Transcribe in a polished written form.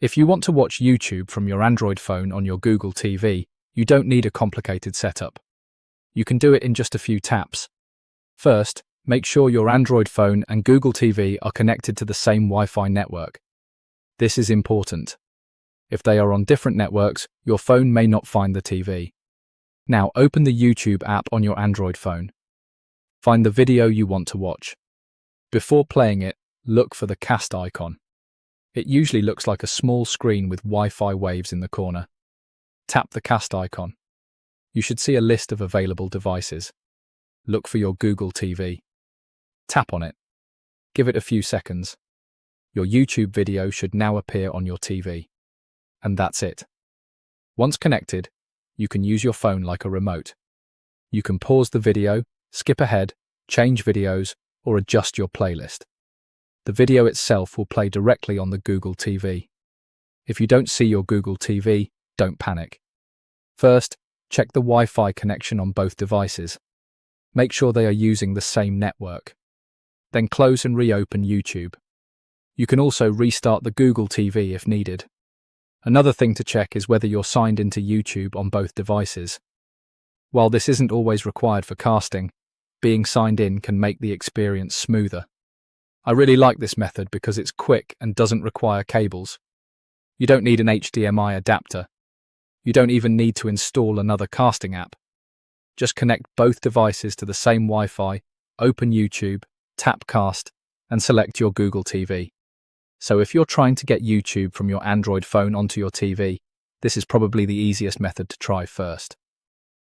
If you want to watch YouTube from your Android phone on your Google TV, you don't need a complicated setup. You can do it in just a few taps. First, make sure your Android phone and Google TV are connected to the same Wi-Fi network. This is important. If they are on different networks, your phone may not find the TV. Now open the YouTube app on your Android phone. Find the video you want to watch. Before playing it, look for the cast icon. It usually looks like a small screen with Wi-Fi waves in the corner. Tap the cast icon. You should see a list of available devices. Look for your Google TV. Tap on it. Give it a few seconds. Your YouTube video should now appear on your TV. And that's it. Once connected, you can use your phone like a remote. You can pause the video, skip ahead, change videos, or adjust your playlist. The video itself will play directly on the Google TV. If you don't see your Google TV, don't panic. First, check the Wi-Fi connection on both devices. Make sure they are using the same network. Then close and reopen YouTube. You can also restart the Google TV if needed. Another thing to check is whether you're signed into YouTube on both devices. While this isn't always required for casting, being signed in can make the experience smoother. I really like this method because it's quick and doesn't require cables. You don't need an HDMI adapter. You don't even need to install another casting app. Just connect both devices to the same Wi-Fi, open YouTube, tap Cast, and select your Google TV. So if you're trying to get YouTube from your Android phone onto your TV, this is probably the easiest method to try first.